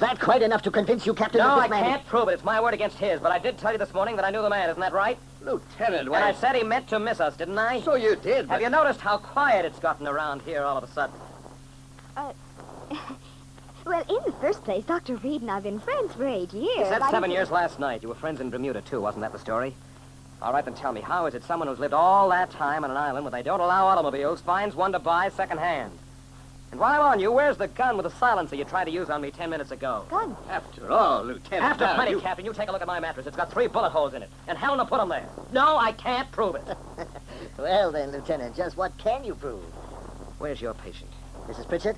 that quite enough to convince you, Captain? No, that I this man... can't prove it. It's my word against his. But I did tell you this morning that I knew the man. Isn't that right? Lieutenant, And I said he meant to miss us, didn't I? So you did, but... Have you noticed how quiet it's gotten around here all of a sudden? Well, in the first place, Dr. Reed and I've been friends for 8 years. You said 7 years last night. You were friends in Bermuda, too. Wasn't that the story? All right, then tell me, how is it someone who's lived all that time on an island where they don't allow automobiles finds one to buy secondhand? And while I'm on you, where's the gun with the silencer you tried to use on me 10 minutes ago? Gun? After all, Lieutenant... After plenty, Captain, you take a look at my mattress. It's got 3 bullet holes in it. And Helena put them there. No, I can't prove it. Well, then, Lieutenant, just what can you prove? Where's your patient? Mrs. Pritchett?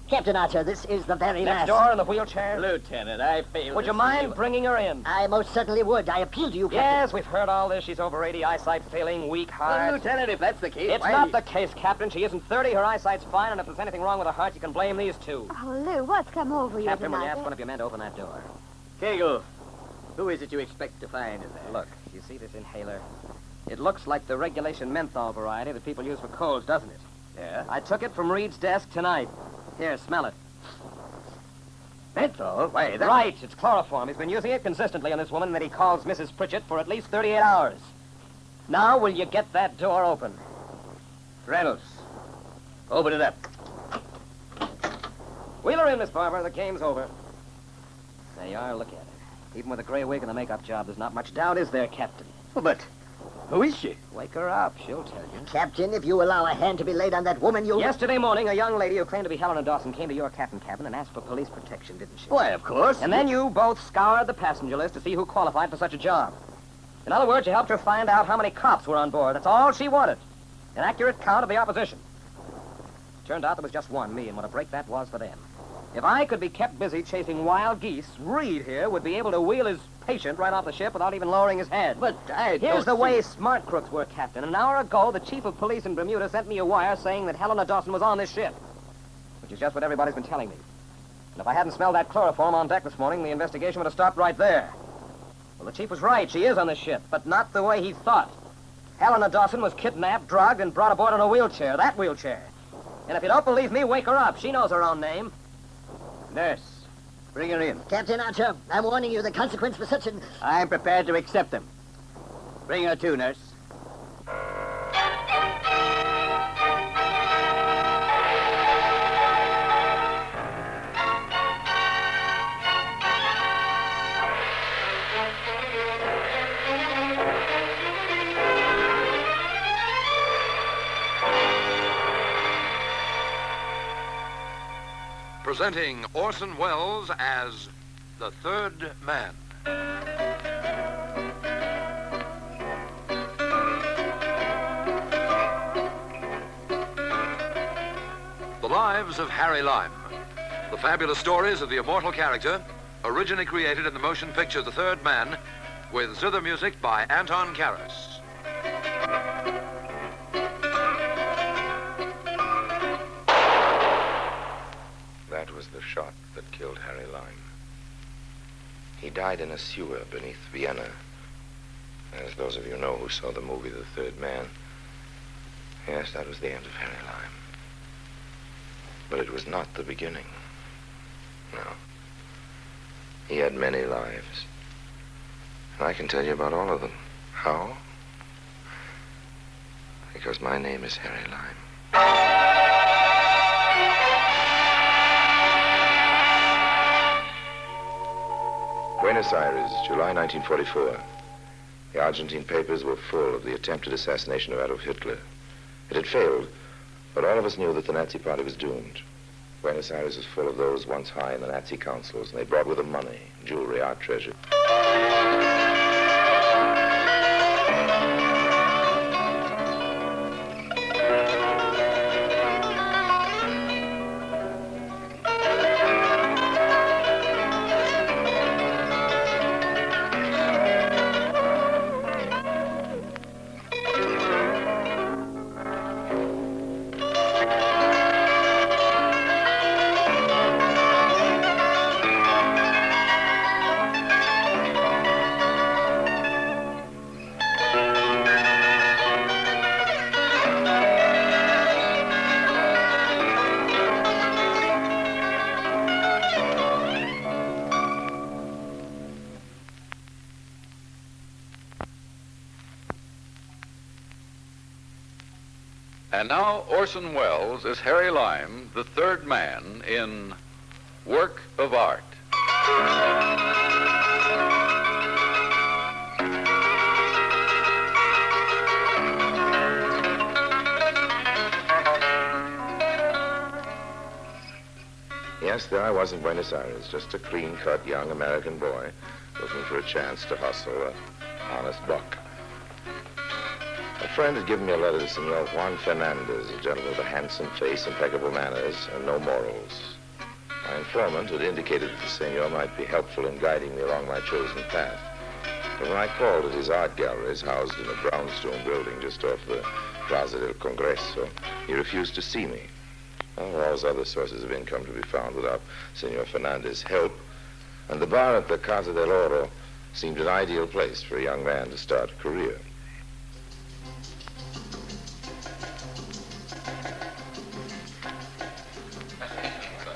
Captain Archer, this is the very Next last... door in the wheelchair? Lieutenant, I fail Would to you see mind bringing her in? I most certainly would. I appeal to you, Captain. Yes, we've heard all this. She's over 80, eyesight failing, weak Well, heart. Lieutenant, if that's the case, It's not the case, Captain. She isn't 30. Her eyesight's fine, and if there's anything wrong with her heart, you can blame these two. Oh, Lou, what's come over you Captain, will you tonight? ask one of your men to open that door? Kegel, who is it you expect to find in there? Look, you see this inhaler? It looks like the regulation menthol variety that people use for colds, doesn't it? Yeah? I took it from Reed's desk tonight. Here, smell it. Menthol? Why, that... Right, it's chloroform. He's been using it consistently on this woman that he calls Mrs. Pritchett for at least 38 hours. Now, will you get that door open? Reynolds, open it up. Wheel her in, Miss Barber. The game's over. There you are. Look at her. Even with the gray wig and the makeup job, there's not much doubt, is there, Captain? Oh, but who is she? Wake her up. She'll tell you. Captain, if you allow a hand to be laid on that woman, you'll... Yesterday morning, a young lady who claimed to be Helena Dawson came to your captain cabin and asked for police protection, didn't she? Why, of course. And then you both scoured the passenger list to see who qualified for such a job. In other words, you helped her find out how many cops were on board. That's all she wanted. An accurate count of the opposition. Turned out there was just one, me, and what a break that was for them. If I could be kept busy chasing wild geese, Reed here would be able to wheel his patient right off the ship without even lowering his head. But I Here's the don't way see- smart crooks work, Captain. An hour ago, the chief of police in Bermuda sent me a wire saying that Helena Dawson was on this ship, which is just what everybody's been telling me. And if I hadn't smelled that chloroform on deck this morning, the investigation would have stopped right there. Well, the chief was right. She is on the ship, but not the way he thought. Helena Dawson was kidnapped, drugged, and brought aboard in a wheelchair, that wheelchair. And if you don't believe me, wake her up. She knows her own name. Nurse, bring her in. Captain Archer, I'm warning you the consequence for such an... I'm prepared to accept them. Bring her too, nurse. Presenting Orson Welles as the Third Man. The Lives of Harry Lime. The fabulous stories of the immortal character, originally created in the motion picture The Third Man, with zither music by Anton Karas. That was the shot that killed Harry Lime. He died in a sewer beneath Vienna. As those of you know who saw the movie The Third Man, yes, that was the end of Harry Lime. But it was not the beginning. No. He had many lives. And I can tell you about all of them. How? Because my name is Harry Lime. Buenos Aires, July 1944. The Argentine papers were full of the attempted assassination of Adolf Hitler. It had failed, but all of us knew that the Nazi Party was doomed. Buenos Aires was full of those once high in the Nazi councils, and they brought with them money, jewelry, art treasure. And now Orson Welles is Harry Lime, the third man in Work of Art. Yes, there I was in Buenos Aires, just a clean-cut young American boy looking for a chance to hustle an honest buck. A friend had given me a letter to Senor Juan Fernandez, a gentleman with a handsome face, impeccable manners, and no morals. My informant had indicated that the senor might be helpful in guiding me along my chosen path. But when I called at his art galleries, housed in a brownstone building just off the Plaza del Congreso, he refused to see me. Well, there were always other sources of income to be found without Senor Fernandez's help, and the bar at the Casa del Oro seemed an ideal place for a young man to start a career.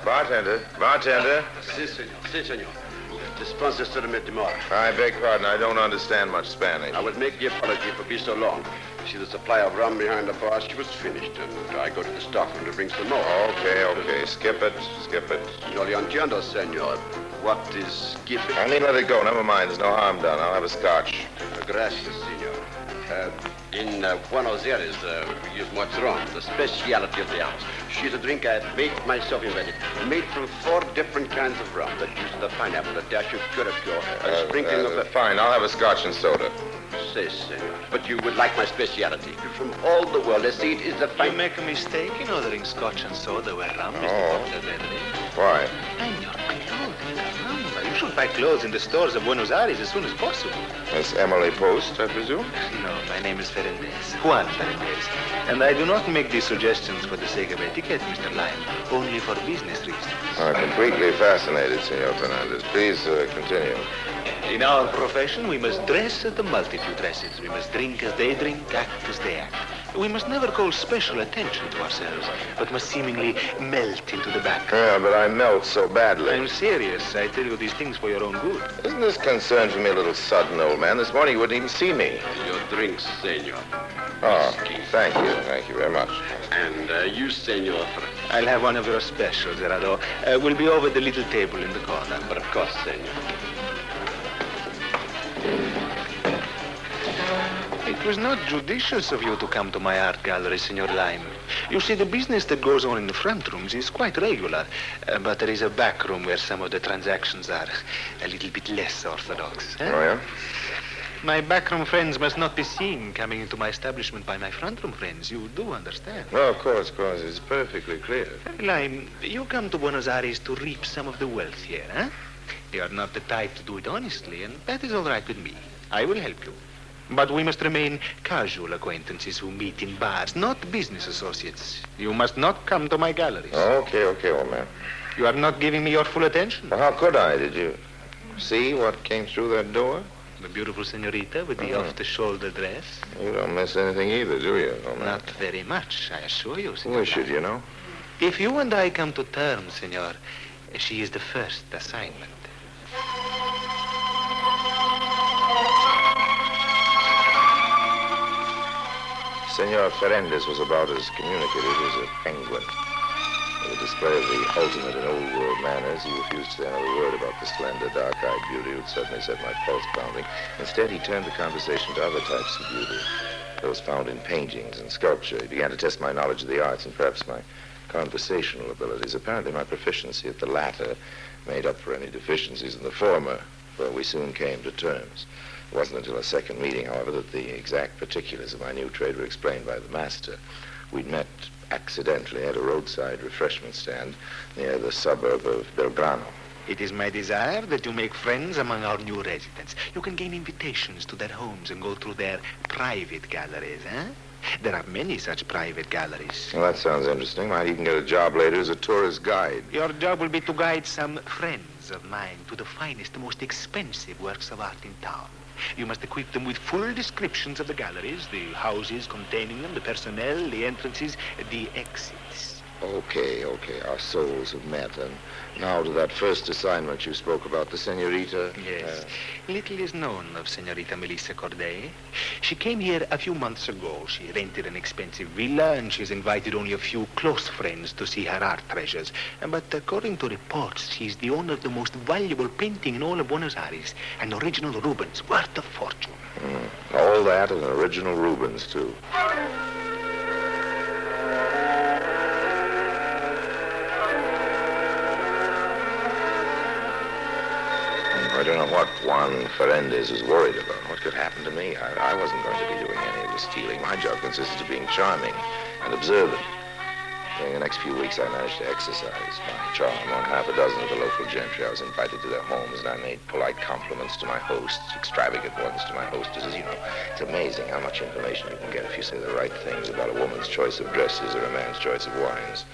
Bartender. Si, senor. Dispense this to the mid-tomorrow. I beg pardon, I don't understand much Spanish. I would make the apology for being so long. You see, the supply of rum behind the bar, she was finished, and I go to the stockroom to bring some more. Okay. Skip it. No le entiendo, senor. What is skipping? I mean, let it go. Never mind. There's no harm done. I'll have a scotch. Gracias, senor. In Buenos Aires, we use much rum, the speciality of the house. She's a drink I had made myself invented. Made from 4 different kinds of rum. The juice of the pineapple, a dash of curacao, a sprinkling of the... Fine, I'll have a scotch and soda. Si, senor. But you would like my speciality. From all the world, I see it is the You make a mistake in ordering scotch and soda where rum is the popular. Why? And your clothes, caramba. You should buy clothes in the stores of Buenos Aires as soon as possible. Miss Emily Post, I presume? No, my name is Fernandez, Juan Fernandez. And I do not make these suggestions for the sake of etiquette, Mr. Lime, only for business reasons. I'm completely fascinated, Senor Fernandez. Please continue. In our profession, we must dress as the multitude dresses. We must drink as they drink, act as they act. We must never call special attention to ourselves, but must seemingly melt into the background. Yeah, but I melt so badly. I'm serious. I tell you these things for your own good. Isn't this concern for me a little sudden, old man? This morning you wouldn't even see me. Your drinks, senor. Oh, thank you. Thank you very much. And you, senor. I'll have one of your specials, Gerardo. We'll be over the little table in the corner. But of course, senor. It was not judicious of you to come to my art gallery, Senor Lime. You see, the business that goes on in the front rooms is quite regular, but there is a back room where some of the transactions are a little bit less orthodox. Oh, yeah? My backroom friends must not be seen coming into my establishment by my front room friends. You do understand? No, of course. It's perfectly clear. Lime, you come to Buenos Aires to reap some of the wealth here, huh? You are not the type to do it honestly, and that is all right with me. I will help you. But we must remain casual acquaintances who meet in bars, not business associates. You must not come to my galleries. Okay, old man. You are not giving me your full attention. Well, how could I? Did you see what came through that door? The beautiful senorita with the off-the-shoulder dress. You don't miss anything either, do you, old man? Not very much, I assure you, senor. We should, you know. If you and I come to terms, senor, she is the first assignment. Senor Fernandez was about as communicative as a penguin. With a display of the ultimate in old-world manners, he refused to say another word about the slender, dark-eyed beauty who had suddenly set my pulse pounding. Instead, he turned the conversation to other types of beauty, those found in paintings and sculpture. He began to test my knowledge of the arts and perhaps my conversational abilities. Apparently, my proficiency at the latter made up for any deficiencies in the former, for we soon came to terms. It wasn't until a second meeting, however, that the exact particulars of my new trade were explained by the master. We'd met accidentally at a roadside refreshment stand near the suburb of Belgrano. It is my desire that you make friends among our new residents. You can gain invitations to their homes and go through their private galleries, eh? There are many such private galleries. Well, that sounds interesting. Might even get a job later as a tourist guide. Your job will be to guide some friends of mine to the finest, most expensive works of art in town. You must equip them with full descriptions of the galleries, the houses containing them, the personnel, the entrances, the exits. Okay. Our souls have met. And now to that first assignment you spoke about, the senorita. Yes. Little is known of Senorita Melissa Corday. She came here a few months ago. She rented an expensive villa, and she's invited only a few close friends to see her art treasures. But according to reports, she's the owner of the most valuable painting in all of Buenos Aires, an original Rubens, worth a fortune. All that and original Rubens, too. I don't know what Juan Ferendez was worried about. What could happen to me? I wasn't going to be doing any of the stealing. My job consisted of being charming and observant. During the next few weeks, I managed to exercise my charm on half a dozen of the local gentry. I was invited to their homes, and I made polite compliments to my hosts, extravagant ones to my hostesses. You know, it's amazing how much information you can get if you say the right things about a woman's choice of dresses or a man's choice of wines.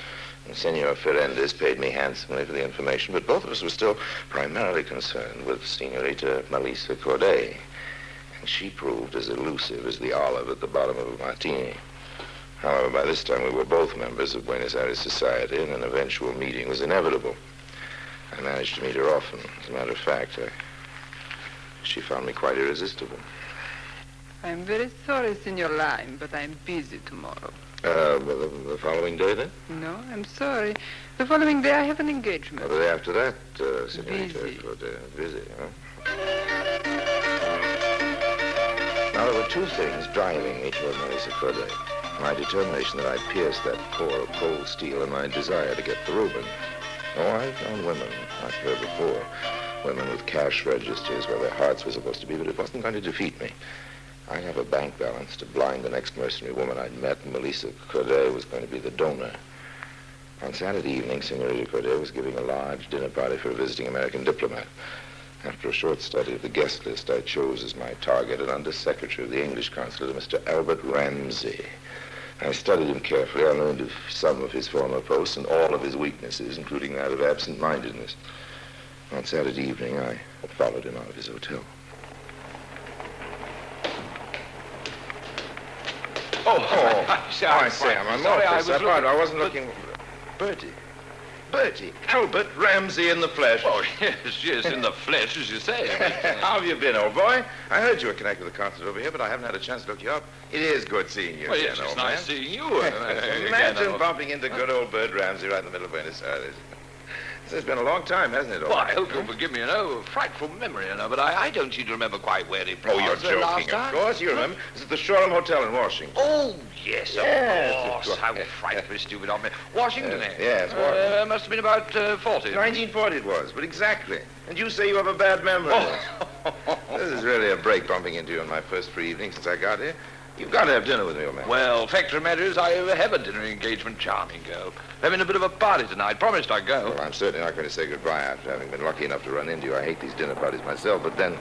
And Senor Ferendez paid me handsomely for the information, but both of us were still primarily concerned with Senorita Melissa Corday. And she proved as elusive as the olive at the bottom of a martini. However, by this time we were both members of Buenos Aires society, and an eventual meeting was inevitable. I managed to meet her often. As a matter of fact, she found me quite irresistible. I'm very sorry, Senor Lime, but I'm busy tomorrow. The following day, then? No, I'm sorry. The following day I have an engagement. The day after that, Senorita Busy. Corday. Busy, huh? Now, there were two things driving me toward Melissa Corday. My determination that I'd pierce that core of cold steel and my desire to get the Reuben. Oh, I've known women, like her before. Women with cash registers where their hearts were supposed to be, but it wasn't going to defeat me. I'd have a bank balance to blind the next mercenary woman I'd met, and Melissa Corday was going to be the donor. On Saturday evening, Senorita Corday was giving a large dinner party for a visiting American diplomat. After a short study of the guest list, I chose as my target an undersecretary of the English consulate, Mr. Albert Ramsey. I studied him carefully. I learned of some of his former posts and all of his weaknesses, including that of absent-mindedness. On Saturday evening, I followed him out of his hotel. Hi, Sam. I'm sorry, I wasn't looking... Bertie. Albert Ramsey in the flesh. Oh, yes, in the flesh, as you say. How have you been, old boy? I heard you were connected with the concert over here, but I haven't had a chance to look you up. It is good seeing you Well, again, yes, it's old nice man. seeing you. Imagine bumping into good old Bert Ramsey right in the middle of Buenos Aires. It's been a long time, hasn't it, old Well, I man? hope you'll forgive me, frightful memory, but I don't seem to remember quite where it was. Oh, you're joking, last of time. course. You remember. It's at the Shoreham Hotel in Washington. Oh, yes, Yes, of course. How frightfully stupid of me. Washington, eh? Yes, Washington. Must have been about 40. 1940 it was, but exactly. And you say you have a bad memory. This is really a break bumping into you on my first free evening since I got here. You've got to have dinner with me, old man. Well, fact of the matter is, I have a dinner engagement, charming girl. Having a bit of a party tonight. Promised I'd go. Well, I'm certainly not going to say goodbye after having been lucky enough to run into you. I hate these dinner parties myself, but then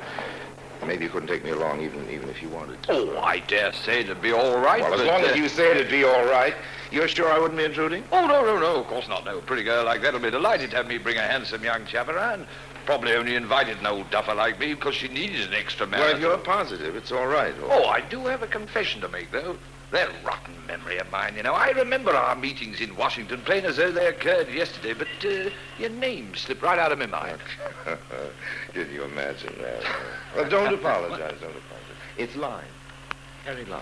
maybe you couldn't take me along even if you wanted to. Oh, I dare say it'd be all right. Well, as but, long as you say it'd be all right. You're sure I wouldn't be intruding? Oh, no, of course not. No, a pretty girl like that'll be delighted to have me bring a handsome young chap around. Probably only invited an old duffer like me because she needed an extra man. Well, if you're positive, it's all right. Oh, I do have a confession to make, though. That rotten memory of mine, I remember our meetings in Washington plain as though they occurred yesterday, but your name slipped right out of my mind. Can you imagine that? Well, don't apologize. It's Lime. Harry Lime.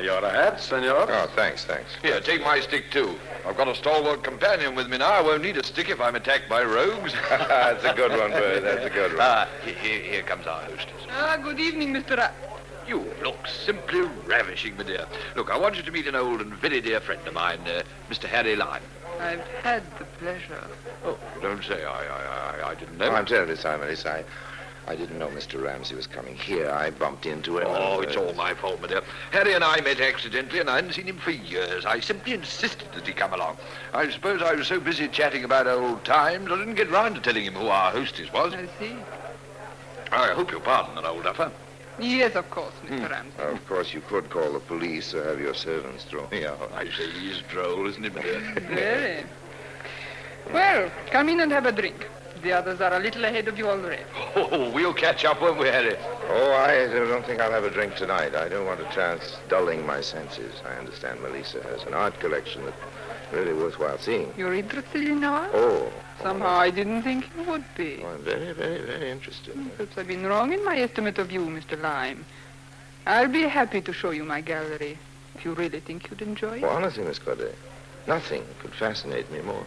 Your hat, senor? Oh, thanks. Here, take my stick, too. I've got a stalwart companion with me now. I won't need a stick if I'm attacked by rogues. That's a good one, Bert. That's a good one. Here comes our hostess. Good evening, Mr. You look simply ravishing, my dear. Look, I want you to meet an old and very dear friend of mine, Mr. Harry Lime. I've had the pleasure. Oh, don't say I didn't know. Oh, I'm terribly sorry, Melissa. I didn't know Mr. Ramsey was coming here. I bumped into him. Oh, it's all my fault, my dear. Harry and I met accidentally, and I hadn't seen him for years. I simply insisted that he come along. I suppose I was so busy chatting about old times, I didn't get round to telling him who our hostess was. I see. I hope you'll pardon an old duffer. Yes, of course, Mr. Ramsey. Of course, you could call the police or have your servants throw me out. I say he's droll, isn't he, my dear? Very. Well, come in and have a drink. The others are a little ahead of you already. Oh, we'll catch up when we're Harry. Oh, I don't think I'll have a drink tonight. I don't want a chance dulling my senses. I understand Melissa has an art collection that's really worthwhile seeing. You're interested in art? Oh. Somehow I didn't think you would be. Oh, I'm very, very, very interested. Perhaps I've been wrong in my estimate of you, Mr. Lime. I'll be happy to show you my gallery, if you really think you'd enjoy it. Well, honestly, Miss Corday, nothing could fascinate me more.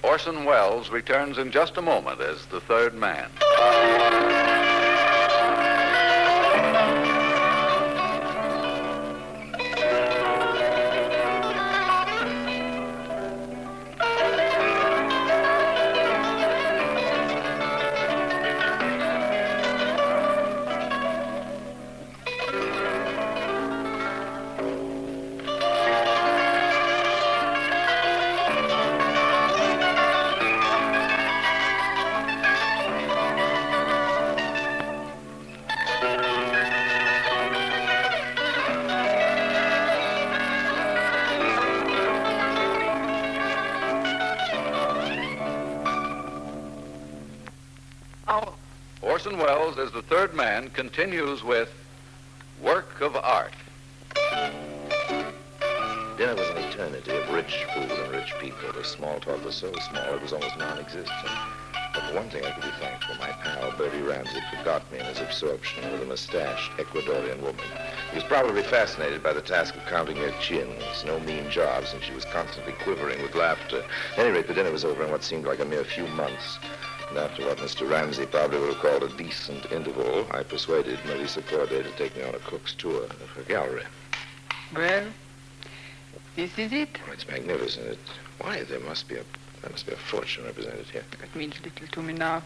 Orson Welles returns in just a moment as the third man. Orson Welles as the third man continues with Work of Art. Dinner was an eternity of rich food and rich people. The small talk was so small it was almost non-existent. But for one thing I could be thankful. My pal, Bertie Ramsey, forgot me in his absorption with a mustached Ecuadorian woman. He was probably fascinated by the task of counting her chins. No mean job, since she was constantly quivering with laughter. At any rate, the dinner was over in what seemed like a mere few months. And after what Mr. Ramsey probably would have called a decent interval, I persuaded Melissa Corday to take me on a cook's tour of her gallery. Well, this is it. Oh, it's magnificent. Why, there must be a fortune represented here. That means little to me now.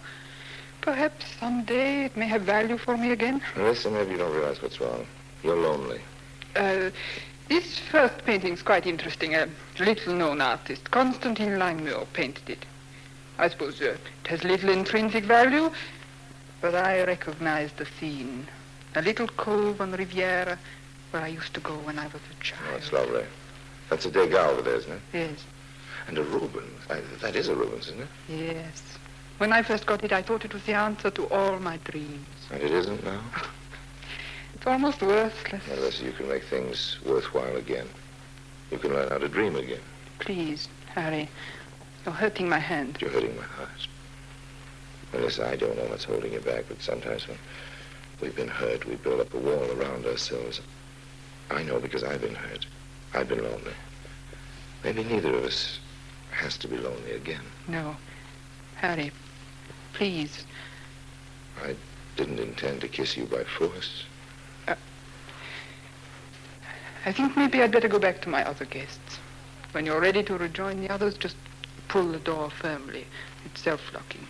Perhaps someday it may have value for me again. Melissa, maybe you don't realize what's wrong. You're lonely. This first painting's quite interesting. A little-known artist, Constantine Langmuir, painted it. I suppose it has little intrinsic value, but I recognize the scene. A little cove on Riviera where I used to go when I was a child. Oh, it's lovely. That's a Degas over there, isn't it? Yes. And a Rubens. That is a Rubens, isn't it? Yes. When I first got it, I thought it was the answer to all my dreams. And it isn't now? It's almost worthless. Melissa, you can make things worthwhile again. You can learn how to dream again. Please, Harry. You're hurting my hand. You're hurting my heart. Melissa, I don't know what's holding you back, but sometimes when we've been hurt, we build up a wall around ourselves. I know because I've been hurt. I've been lonely. Maybe neither of us has to be lonely again. No. Harry, please. I didn't intend to kiss you by force. I think maybe I'd better go back to my other guests. When you're ready to rejoin the others, just pull the door firmly. It's self-locking.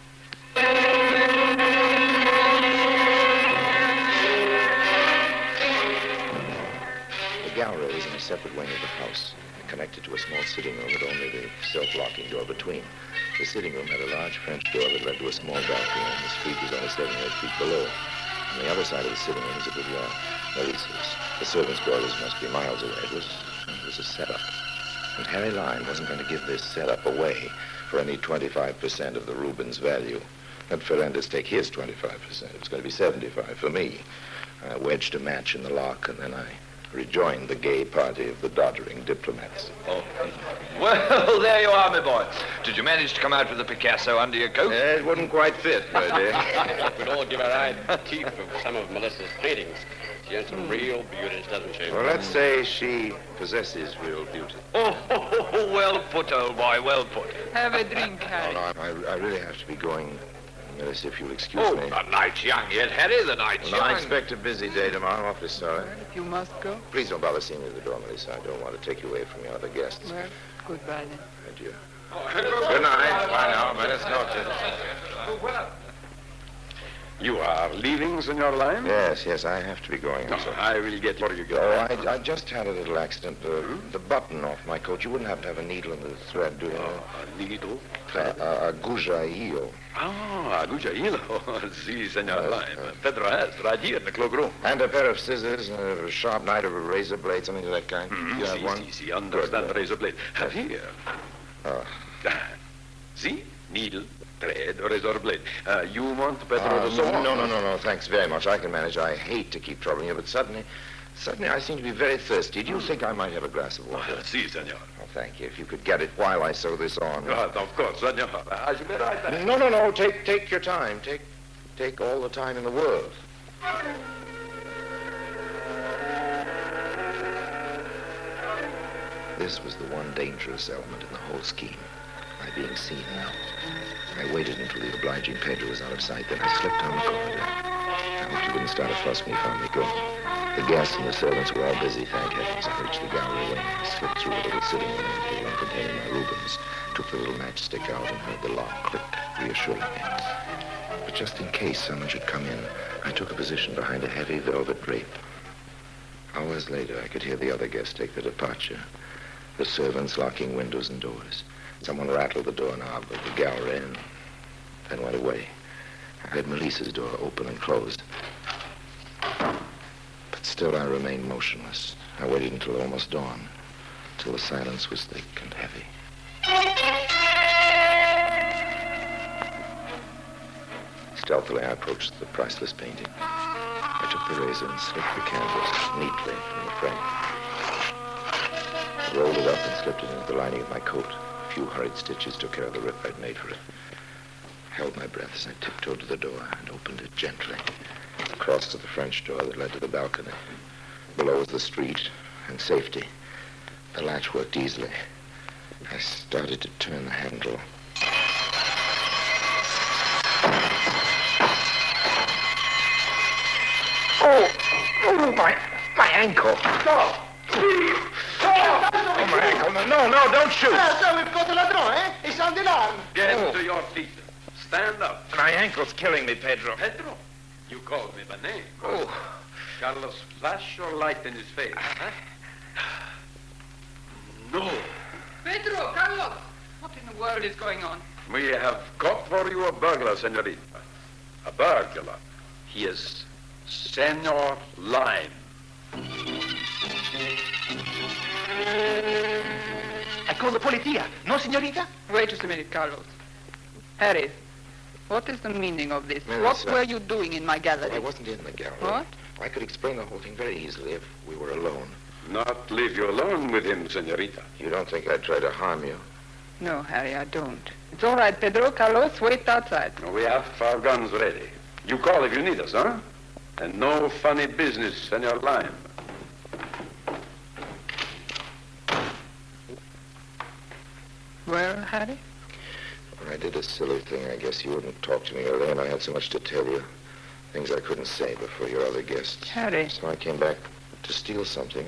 The gallery is in a separate wing of the house, connected to a small sitting room with only the self-locking door between. The sitting room had a large French door that led to a small balcony, and the street was only 7 or 8 feet below. On the other side of the sitting room is a boudoir, Melissa's. The servants' quarters must be miles away. It was a setup. And Harry Lime wasn't going to give this setup away for any 25% of the Rubens' value. Let Ferendez take his 25%. It was going to be 75 for me. I wedged a match in the lock, and then I rejoined the gay party of the doddering diplomats. Oh. Well, there you are, my boy. Did you manage to come out with the Picasso under your coat? It wouldn't quite fit, but We'd all give our eye teeth of some of Melissa's paintings. She has some real beauties, doesn't she? well, let's say she possesses real beauty. Oh, well put, old boy, well put. Have a drink, Harry. I really have to be going. Melissa, if you'll excuse Oh, me. the night's young yet, Harry, the night's Well, I young. expect a busy day tomorrow. Awfully sorry. Well, if you must go, Please don't bother seeing me at the door, Melissa. I don't want to take you away from your other guests. well, goodbye then. Adieu. Good night. Bye now. Buenas noches. You are leaving, Senor Lime? Yes, I have to be going. No, I will get where you go. Oh, I just had a little accident. The button off my coat. You wouldn't happen to have a needle in the thread, do you? A needle? A gujaillo. Ah, gujaillo. Si, Senor Lime. Pedro has, right here in the cloakroom. And a pair of scissors, a sharp knife, a razor blade, something of that kind. You have one? Si, understand razor blade. Have here. See? Needle, thread, razor blade. You want Pedro to sew? No, thanks very much. I can manage. I hate to keep troubling you, but suddenly I seem to be very thirsty. Do you think I might have a glass of water? Si, senor. Oh, thank you. If you could get it while I sew this on. Of course, senor. I should be right back. No. Take your time. Take all the time in the world. This was the one dangerous element in the whole scheme. My being seen now. I waited until the obliging Pedro was out of sight, then I slipped down the corridor. I hoped he wouldn't start a fuss when he found me gone. The guests and the servants were all busy, thank heavens. I reached the gallery wing. I slipped through a little sitting room into the one containing my Rubens, took the little matchstick out and heard the lock click reassuringly. But just in case someone should come in, I took a position behind a heavy velvet drape. Hours later, I could hear the other guests take their departure. The servants locking windows and doors. Someone rattled the doorknob of the gallery and then went away. I heard Melissa's door open and closed. But still I remained motionless. I waited until almost dawn, till the silence was thick and heavy. Stealthily, I approached the priceless painting. I took the razor and slipped the canvas neatly from the frame. I rolled it up and slipped it into the lining of my coat. A few hurried stitches took care of the rip I'd made for it. I held my breath as I tiptoed to the door and opened it gently. Crossed to the French door that led to the balcony. Below was the street and safety. The latch worked easily. I started to turn the handle. Oh, my ankle. Stop! Oh, my ankle. No, don't shoot. So we've got the ladron, eh? It's on the alarm. Get to your feet. Stand up. My ankle's killing me, Pedro. Pedro, you called me by name. Oh. Carlos, flash your light in his face. Huh? No. Pedro, Carlos, what in the world is going on? We have caught for you a burglar, senorita. A burglar. He is Senor Lime. I call the policia. No, señorita? Wait just a minute, Carlos. Harry, what is the meaning of this? Melissa. What were you doing in my gallery? I wasn't in the gallery. What? I could explain the whole thing very easily if we were alone. Not leave you alone with him, senorita. You don't think I'd try to harm you? No, Harry, I don't. It's all right, Pedro. Carlos, wait outside. We have our guns ready. You call if you need us, huh? And no funny business, Senor Lime. Well, Harry? When I did a silly thing, I guess you wouldn't talk to me earlier, and I had so much to tell you. Things I couldn't say before your other guests. Harry. So I came back to steal something.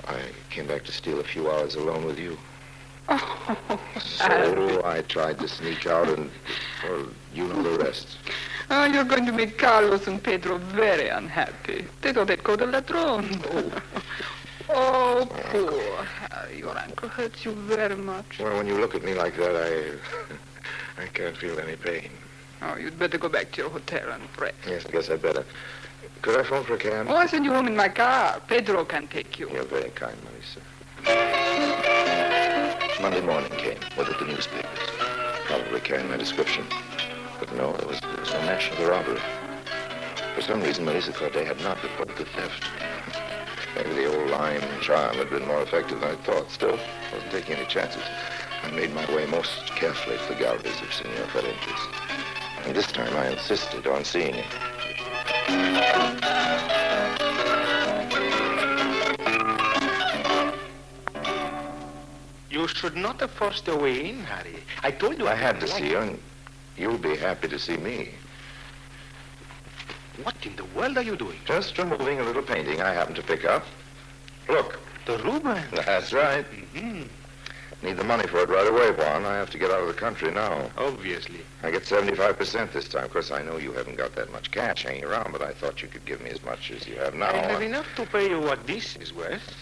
I came back to steal a few hours alone with you. Oh, So I tried to sneak out and, well, you know the rest. Oh, you're going to make Carlos and Pedro very unhappy. They thought they'd go to ladrón. Oh, poor Harry. Your ankle hurts you very much. Well, when you look at me like that, I can't feel any pain. Oh, you'd better go back to your hotel and pray. Yes, I guess I'd better. Could I phone for a cab? Oh, I'll send you home in my car. Pedro can take you. You're very kind, Melissa. Monday morning came, with it the newspapers, probably carrying my description. But no, there was no mention of the robbery. For some reason, Melissa thought they had not reported the theft. Maybe the old Lime charm had been more effective than I thought. Still, I wasn't taking any chances. I made my way most carefully to the galleries of Senor Ferrantes. And this time I insisted on seeing him. You should not have forced your way in, Harry. I told you I had to see you, and you'll be happy to see me. What in the world are you doing? Just removing a little painting I happened to pick up. Look. The Rubens. That's right. Mm-hmm. Need the money for it right away, Juan. I have to get out of the country now. Obviously. I get 75% this time. Of course, I know you haven't got that much cash hanging around, but I thought you could give me as much as you have now. I have enough to pay you what this is worth.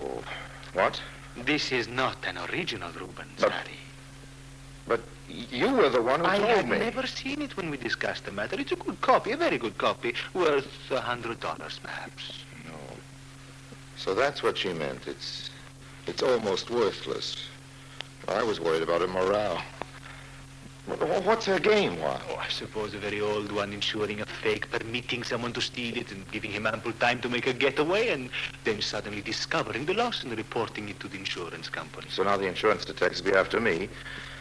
Oh, what? This is not an original Rubens, But- Harry. But you were the one who I told had me. never seen it when we discussed the matter. It's a good copy, a very good copy, worth $100 perhaps. No. So that's what she meant. It's almost worthless. I was worried about her morale. What's her game, Juan? Oh, I suppose a very old one, insuring a fake, permitting someone to steal it and giving him ample time to make a getaway, and then suddenly discovering the loss and reporting it to the insurance company. So now the insurance detectives be after me,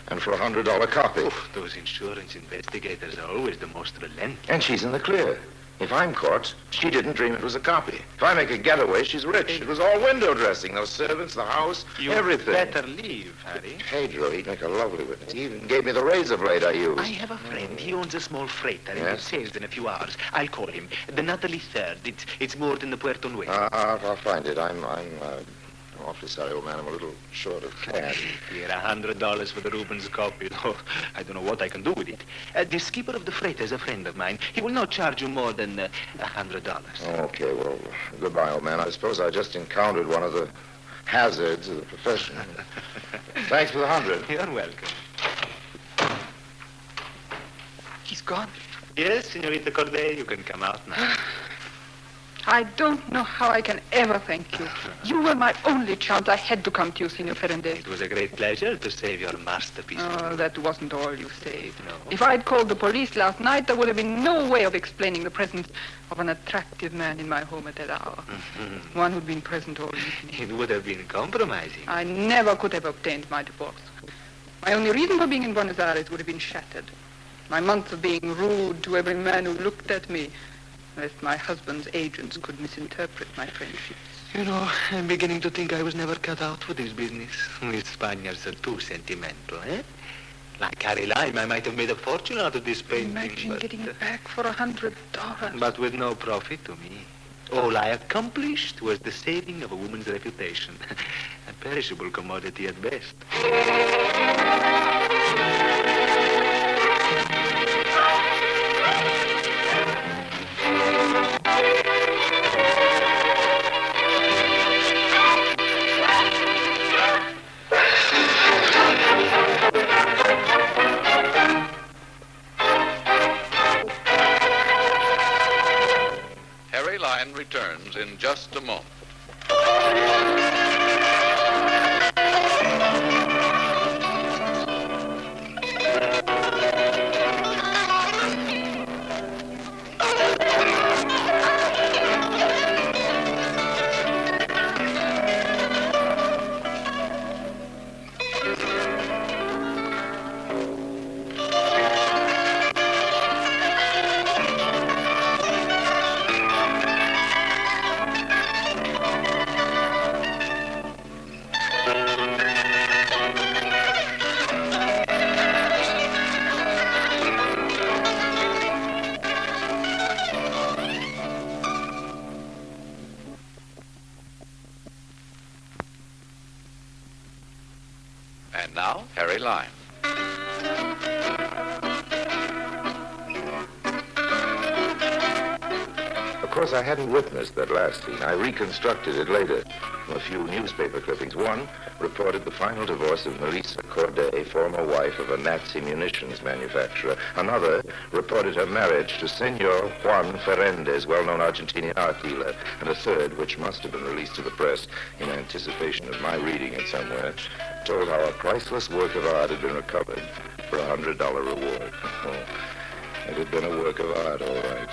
and for a $100 copy. Oh, those insurance investigators are always the most relentless. And she's in the clear. If I'm caught, she didn't dream it was a copy. If I make a getaway, she's rich. It was all window dressing, those servants, the house, You everything. better leave, Harry. Pedro, he'd make a lovely witness. He even gave me the razor blade I used. I have a friend. He owns a small freighter. It Yes? sails in a few hours. I'll call him. The Natalie Third. It's moored in the Puerto Nuevo. I'll find it. I'm awfully sorry, old man. I'm a little short of cash. Here, $100 for the Rubens copy. Oh, I don't know what I can do with it. The skipper of the freighter is a friend of mine. He will not charge you more than $100. Okay, well, goodbye, old man. I suppose I just encountered one of the hazards of the profession. Thanks for the 100. You're welcome. He's gone. Yes, Senorita Corday, you can come out now. I don't know how I can ever thank you. You were my only chance. I had to come to you, Signor Ferrandez. It was a great pleasure to save your masterpiece. Oh, that wasn't all you saved. No. If I'd called the police last night, there would have been no way of explaining the presence of an attractive man in my home at that hour. One who'd been present all evening. It would have been compromising. I never could have obtained my divorce. My only reason for being in Buenos Aires would have been shattered. My months of being rude to every man who looked at me, lest my husband's agents could misinterpret my friendships. You know, I'm beginning to think I was never cut out for this business. We Spaniards are too sentimental, eh? Like Harry Lime, I might have made a fortune out of this painting. Imagine getting it back for $100. But with no profit to me. All I accomplished was the saving of a woman's reputation. A perishable commodity at best. Harry Lime returns in just a moment. And now, Harry Lime. Of course, I hadn't witnessed that last scene. I reconstructed it later from a few newspaper clippings. One reported the final divorce of Marisa Corday, former wife of a Nazi munitions manufacturer. Another reported her marriage to Senor Juan Ferrandez, well-known Argentinian art dealer. And a third, which must have been released to the press in anticipation of my reading it somewhere, told how a priceless work of art had been recovered for a $100 reward. Oh, it had been a work of art, all right.